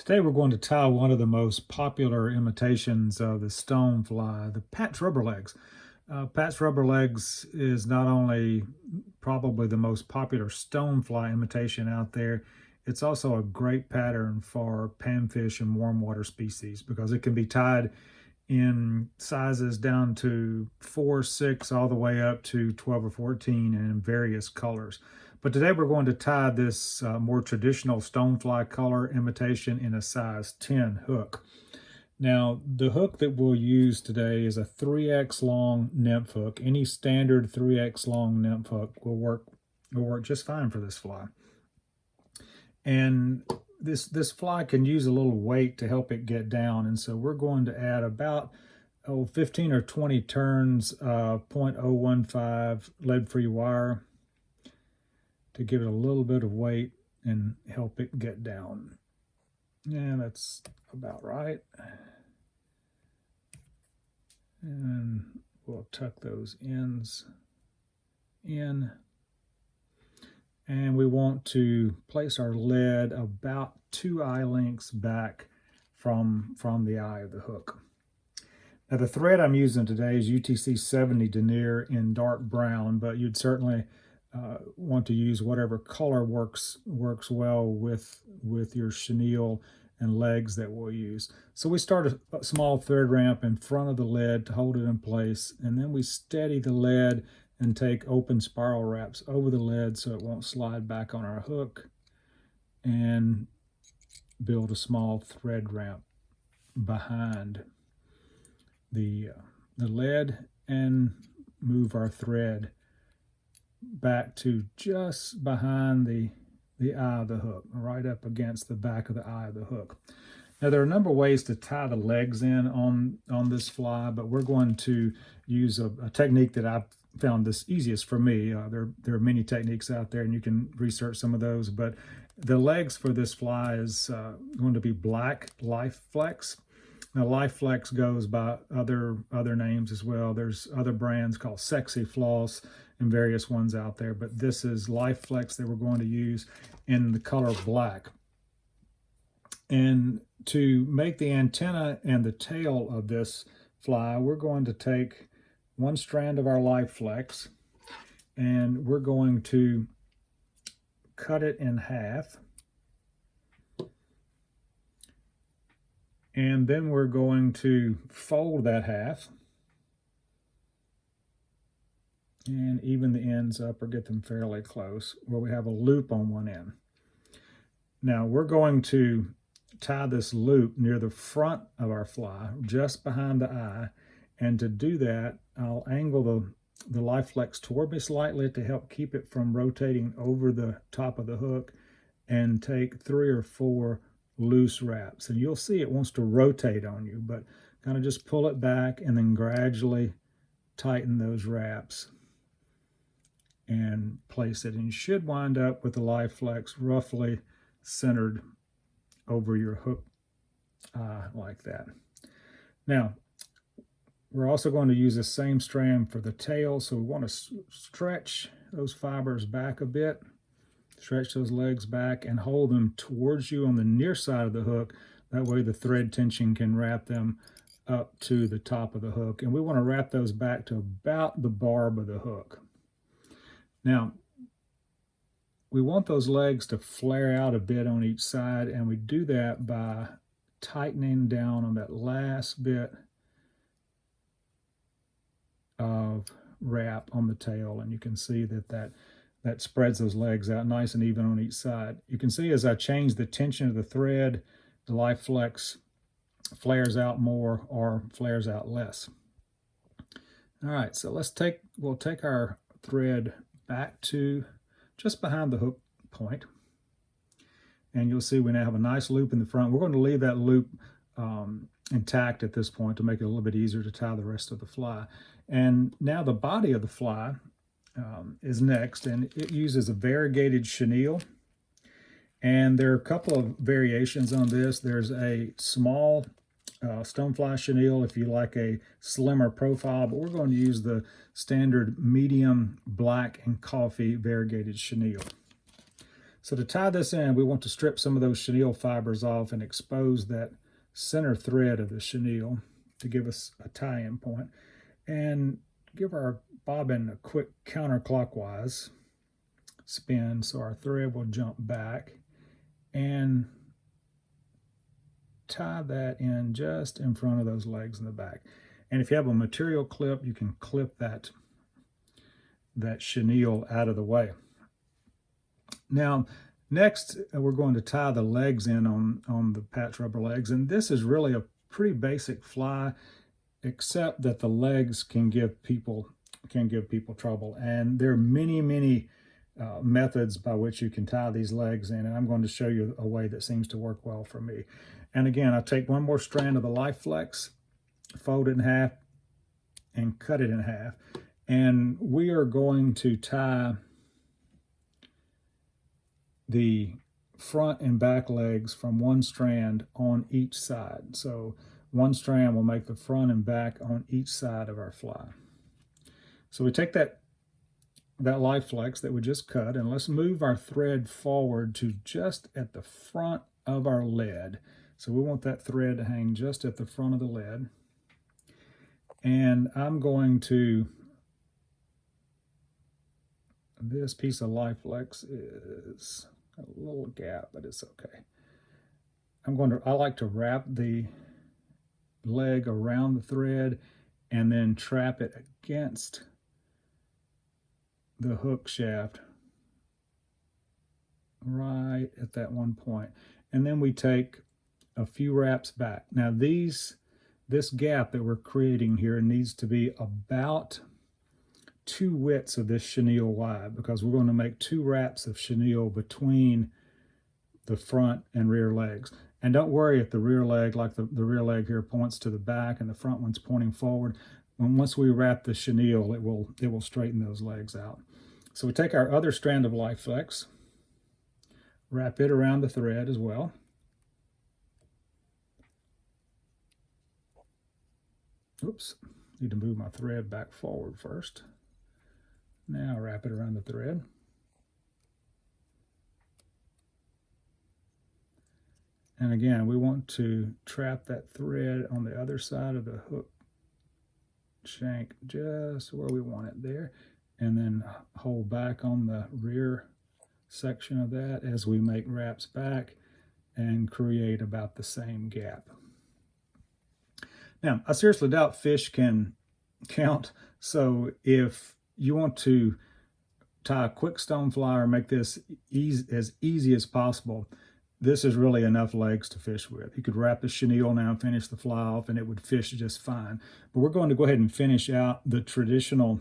Today we're going to tie one of the most popular imitations of the stonefly, the patch rubber legs. Patch rubber legs is not only probably the most popular stonefly imitation out there, it's also a great pattern for panfish and warm water species because it can be tied in sizes down to 4, 6, all the way up to 12 or 14 and in various colors. But today we're going to tie this more traditional stonefly color imitation in a size 10 hook. Now, the hook that we'll use today is a 3X long nymph hook. Any standard 3X long nymph hook will work just fine for this fly. And this fly can use a little weight to help it get down, and so we're going to add about 15 or 20 turns of 0.015 lead-free wire to give it a little bit of weight and help it get down. And that's about right. And we'll tuck those ends in. And we want to place our lead about 2 eye lengths back from the eye of the hook. Now the thread I'm using today is UTC 70 denier in dark brown, but you'd certainly want to use whatever color works well with your chenille and legs that we'll use. So we start a small thread ramp in front of the lead to hold it in place, and then we steady the lead and take open spiral wraps over the lead so it won't slide back on our hook, and build a small thread ramp behind the lead and move our thread back to just behind the eye of the hook, right up against the back of the eye of the hook. Now there are a number of ways to tie the legs in on this fly, but we're going to use a technique that I've found this easiest for me. There are many techniques out there and you can research some of those, but the legs for this fly is going to be black life flex. Now life flex goes by other names as well. There's other brands called Sexy Floss and various ones out there, but this is life flex that we're going to use in the color black. And to make the antenna and the tail of this fly, we're going to take one strand of our life flex and we're going to cut it in half. And then we're going to fold that half and even the ends up or get them fairly close where we have a loop on one end. Now we're going to tie this loop near the front of our fly, just behind the eye. And to do that, I'll angle the life flex toward me slightly to help keep it from rotating over the top of the hook, and take 3 or 4 loose wraps. And you'll see it wants to rotate on you, but kind of just pull it back and then gradually tighten those wraps and place it. And you should wind up with the life flex roughly centered over your hook like that. Now, we're also going to use the same strand for the tail, so we want to stretch those fibers back a bit, stretch those legs back and hold them towards you on the near side of the hook. That way the thread tension can wrap them up to the top of the hook. And we want to wrap those back to about the barb of the hook. Now, we want those legs to flare out a bit on each side, and we do that by tightening down on that last bit of wrap on the tail, and you can see that spreads those legs out nice and even on each side. You can see as I change the tension of the thread, the life flex flares out more or flares out less. All right, so we'll take our thread back to just behind the hook point, and you'll see we now have a nice loop in the front. We're going to leave that loop intact at this point to make it a little bit easier to tie the rest of the fly. And now the body of the fly is next, and it uses a variegated chenille. And there are a couple of variations on this. There's a small stonefly chenille if you like a slimmer profile, but we're going to use the standard medium black and coffee variegated chenille. So to tie this in, we want to strip some of those chenille fibers off and expose that center thread of the chenille to give us a tie-in point. And give our bobbin a quick counterclockwise spin so our thread will jump back, and tie that in just in front of those legs in the back. And if you have a material clip, you can clip that chenille out of the way. Now, next, we're going to tie the legs in on the patch rubber legs, and this is really a pretty basic fly, except that the legs can give people trouble. And there are many methods by which you can tie these legs in, and I'm going to show you a way that seems to work well for me. And again, I take one more strand of the Life Flex, fold it in half, and cut it in half. And we are going to tie the front and back legs from one strand on each side. So one strand will make the front and back on each side of our fly. So we take that Life Flex that we just cut, and let's move our thread forward to just at the front of our lead. So we want that thread to hang just at the front of the lead. And I'm going to, this piece of Life Flex is a little gap, but it's okay. I like to wrap the leg around the thread and then trap it against the hook shaft right at that one point. And then we take a few wraps back. Now this gap that we're creating here needs to be about 2 widths of this chenille wide, because we're going to make 2 wraps of chenille between the front and rear legs. And don't worry if the rear leg, like the rear leg here, points to the back and the front one's pointing forward. Once we wrap the chenille, it will straighten those legs out. So we take our other strand of Life Flex, wrap it around the thread as well. Oops, need to move my thread back forward first. Now wrap it around the thread. And again, we want to trap that thread on the other side of the hook shank just where we want it there, and then hold back on the rear section of that as we make wraps back and create about the same gap. Now, I seriously doubt fish can count, so if you want to tie a quick stonefly or make this as easy as possible, this is really enough legs to fish with. You could wrap the chenille now and finish the fly off, and it would fish just fine. But we're going to go ahead and finish out the traditional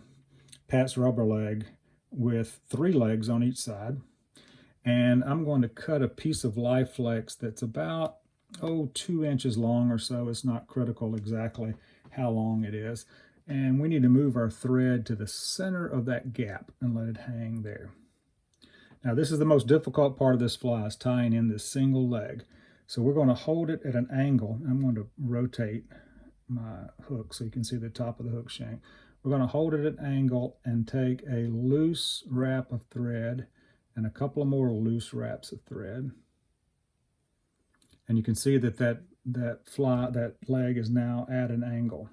patch rubber leg with 3 legs on each side. And I'm going to cut a piece of Life Flex that's about 2 inches long or so. It's not critical exactly how long it is. And we need to move our thread to the center of that gap and let it hang there. Now, this is the most difficult part of this fly, is tying in this single leg. So we're going to hold it at an angle. I'm going to rotate my hook so you can see the top of the hook shank. We're going to hold it at an angle and take a loose wrap of thread and a couple of more loose wraps of thread. And you can see that that leg is now at an angle.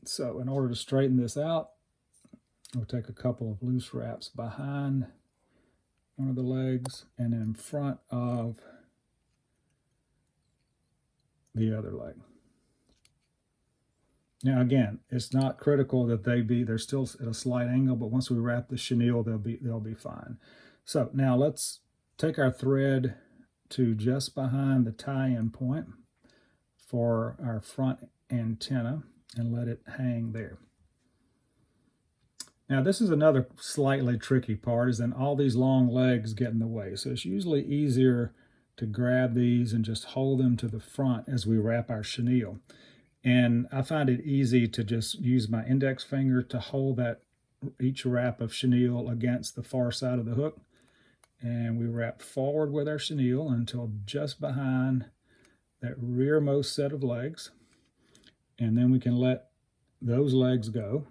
So in order to straighten this out, we'll take a couple of loose wraps behind one of the legs and in front of the other leg. Now again, it's not critical that they're still at a slight angle, but once we wrap the chenille, they'll be fine. So now let's take our thread to just behind the tie-in point for our front antenna and let it hang there. Now this is another slightly tricky part, is then all these long legs get in the way. So it's usually easier to grab these and just hold them to the front as we wrap our chenille. And I find it easy to just use my index finger to hold each wrap of chenille against the far side of the hook. And we wrap forward with our chenille until just behind that rearmost set of legs. And then we can let those legs go.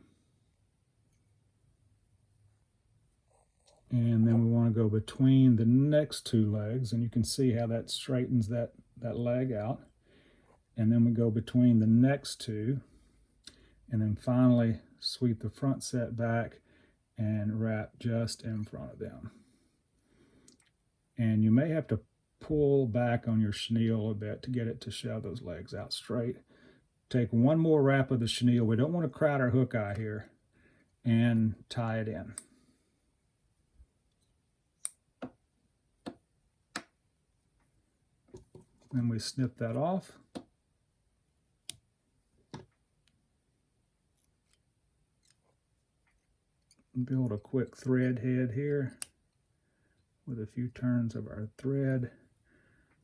And then we want to go between the next two legs, and you can see how that straightens that leg out. And then we go between the next two, and then finally sweep the front set back and wrap just in front of them. And you may have to pull back on your chenille a bit to get it to shove those legs out straight. Take one more wrap of the chenille. We don't want to crowd our hook eye here, and tie it in. Then we snip that off. Build a quick thread head here with a few turns of our thread.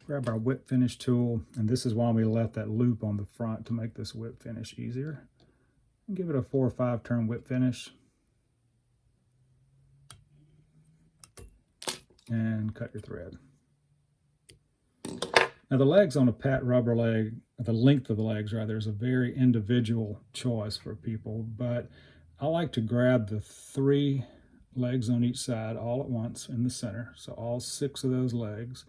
Grab our whip finish tool, and this is why we left that loop on the front, to make this whip finish easier. And give it a 4 or 5 turn whip finish. And cut your thread. Now the legs on a pat rubber leg, the length of the legs rather, is a very individual choice for people, but I like to grab the 3 legs on each side all at once in the center, so all 6 of those legs,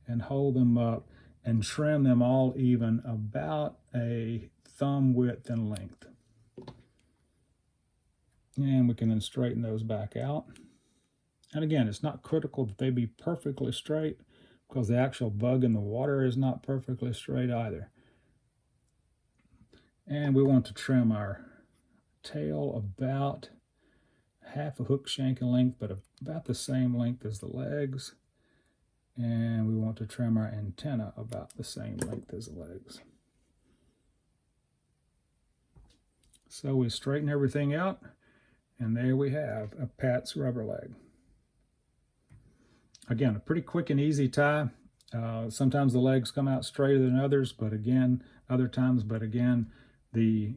and hold them up and trim them all even, about a thumb width in length. And we can then straighten those back out. And again, it's not critical that they be perfectly straight, because the actual bug in the water is not perfectly straight either. And we want to trim our tail about half a hook shank in length, but about the same length as the legs. And we want to trim our antenna about the same length as the legs. So we straighten everything out, and there we have a Pat's rubber leg. Again, a pretty quick and easy tie. Sometimes the legs come out straighter than others, but again, the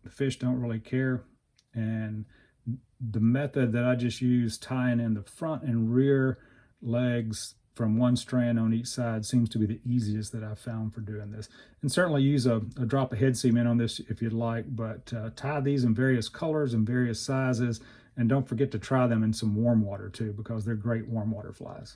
fish don't really care. And the method that I just used, tying in the front and rear legs from one strand on each side, seems to be the easiest that I've found for doing this. And certainly use a drop of head cement on this if you'd like, but tie these in various colors and various sizes. And don't forget to try them in some warm water too, because they're great warm water flies.